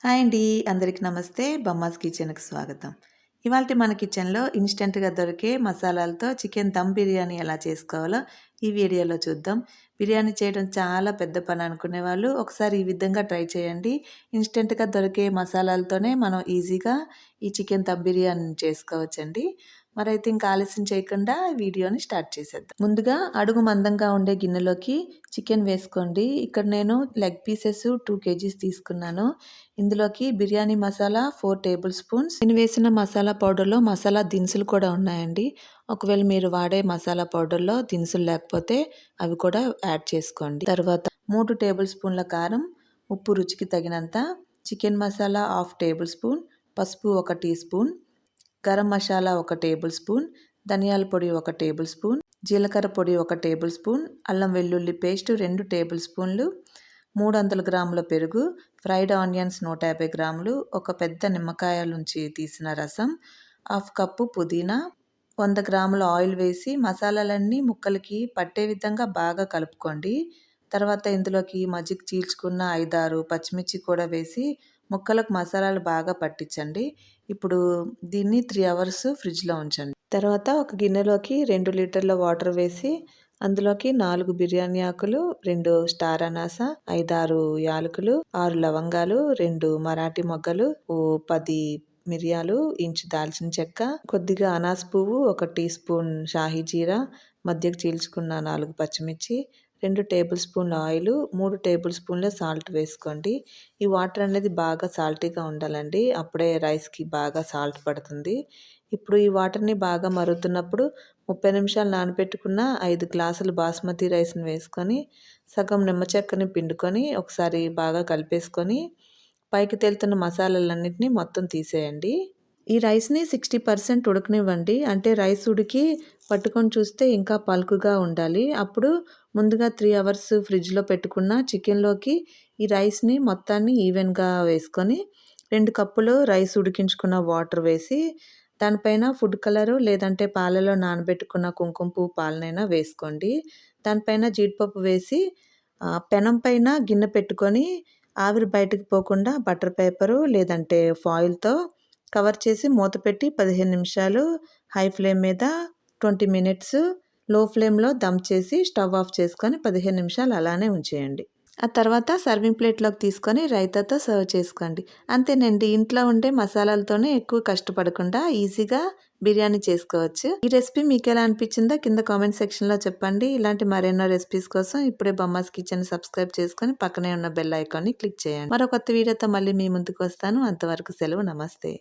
Hi అండి. అందరికి నమస్తే. బమ్మాస్ కిచెన్‌కి స్వాగతం. ఇవాల్టి మన కిచెన్‌లో ఇన్‌స్టంట్‌గా దొరికే మసాలాలతో చికెన్ దమ్ బిర్యానీ ఎలా చేసుకోవాలో ఈ వీడియోలో చూద్దాం. బిర్యానీ చేయడం చాలా పెద్ద పని అనుకునే వాళ్ళు ఒకసారి ఈ విధంగా ట్రై చేయండి. ఇన్‌స్టంట్‌గా దొరికే మసాలాలతోనే మనం ఈజీగా ఈ చికెన్ దమ్ బిర్యానీని చేసుకోవచ్చండి. మరైతే ఇంకా ఆలస్యం చేయకుండా వీడియోని స్టార్ట్ చేసేద్దాం. ముందుగా అడుగు మందంగా ఉండే గిన్నెలోకి చికెన్ వేసుకోండి. ఇక్కడ నేను లెగ్ పీసెస్ 2 కేజీస్ తీసుకున్నాను. ఇందులోకి బిర్యానీ మసాలా 4 టేబుల్ స్పూన్స్. నేను వేసిన మసాలా పౌడర్లో మసాలా దినుసులు కూడా ఉన్నాయండి. ఒకవేళ మీరు వాడే మసాలా పౌడర్లో దినుసులు లేకపోతే అవి కూడా యాడ్ చేసుకోండి. తర్వాత 3 టేబుల్ స్పూన్ల కారం, ఉప్పు రుచికి తగినంత, chicken masala half tablespoon, పసుపు 1 teaspoon, garam masala 1 tablespoon, ధనియాల పొడి 1 టేబుల్ స్పూన్, జీలకర్ర పొడి 1 టేబుల్ స్పూన్, అల్లం వెల్లుల్లి పేస్ట్ 2 టేబుల్ స్పూన్లు, 300 గ్రాముల పెరుగు, ఫ్రైడ్ ఆనియన్స్ 150 గ్రాములు, ఒక పెద్ద నిమ్మకాయ నుంచి తీసిన రసం, హాఫ్ కప్పు పుదీనా, 100 గ్రాముల ఆయిల్ వేసి మసాలాలన్నీ ముక్కలకి పట్టే విధంగా బాగా కలుపుకోండి. తర్వాత ఇందులోకి మజ్జిగ చీల్చుకున్న 5, 6 పచ్చిమిర్చి కూడా వేసి ముక్కలకు మసాలాలు బాగా పట్టించండి. ఇప్పుడు దీన్ని 3 అవర్స్ ఫ్రిడ్జ్‌లో ఉంచండి. తర్వాత ఒక గిన్నెలోకి 2 లీటర్ల వాటర్ వేసి అందులోకి 4 బిర్యానీ ఆకులు, 2 స్టార్ అనాస, 5, 6 యాలకులు, 6 లవంగాలు, 2 మరాఠీ మొగ్గలు, ఓ 10 మిరియాలు, ఇంచు దాల్చిన చెక్క, కొద్దిగా అనాస పువ్వు, 1 టీ స్పూన్ షాహీ జీరా, మధ్యకు చీల్చుకున్న 4 పచ్చిమిర్చి, 2 టేబుల్ స్పూన్ల ఆయిల్, 3 టేబుల్ స్పూన్ల సాల్ట్ వేసుకోండి. ఈ వాటర్ అనేది బాగా సాల్టీగా ఉండాలండి. అప్పుడే రైస్‌కి బాగా సాల్ట్ పడుతుంది. ఇప్పుడు ఈ వాటర్‌ని బాగా మరుగుతున్నప్పుడు 30 నిమిషాలు నానబెట్టుకున్న 5 గ్లాసులు బాస్మతి రైస్‌ని వేసుకొని సగం నిమ్మ చెక్కని పిండుకొని ఒకసారి బాగా కలిపేసుకొని పైకి తేలుతున్న మసాలాలన్నిటిని మొత్తం తీసేయండి. ఈ రైస్‌ని 60% ఉడకనివ్వండి. అంటే రైస్ ఉడికి పట్టుకొని చూస్తే ఇంకా పలుకుగా ఉండాలి. అప్పుడు ముందుగా 3 అవర్స్ ఫ్రిడ్జ్‌లో పెట్టుకున్న చికెన్‌లోకి ఈ రైస్‌ని మొత్తాన్ని ఈవెన్‌గా వేసుకొని 2 కప్పులు రైస్ ఉడికించుకున్న వాటర్ వేసి దానిపైన ఫుడ్ కలరు లేదంటే పాలలో నానబెట్టుకున్న కుంకుమ పువ్వు పాలనైనా వేసుకోండి. దానిపైన జీడిపప్పు వేసి పెనం పైన గిన్నె పెట్టుకొని ఆవిరి బయటకు పోకుండా బటర్ పేపరు లేదంటే ఫాయిల్‌తో కవర్ చేసి మూత పెట్టి 15 నిమిషాలు హై ఫ్లేమ్ మీద 20 మినిట్స్ లో ఫ్లేమ్‌లో దమ్ చేసి స్టవ్ ఆఫ్ చేసుకొని 15 నిమిషాలు అలానే ఉంచేయండి. ఆ తర్వాత సర్వింగ్ ప్లేట్‌లోకి తీసుకొని రైతాతో సర్వ్ చేసుకోండి. అంతేనండి. ఇంట్లో ఉండే మసాలాలతోనే ఎక్కువ కష్టపడకుండా ఈజీగా బిర్యానీ చేసుకోవచ్చు. ఈ రెసిపీ మీకెలా అనిపించిందో కింద కామెంట్ సెక్షన్‌లో చెప్పండి. ఇలాంటి మరెన్నో రెసిపీస్ కోసం ఇప్పుడే బొమ్మాస్ కిచెన్ సబ్స్క్రైబ్ చేసుకొని పక్కనే ఉన్న బెల్ ఐకాన్‌ని క్లిక్ చేయండి. మరో కొత్త వీడియోతో మళ్ళీ మీ ముందుకు వస్తాను. అంతవరకు సెలవు. నమస్తే.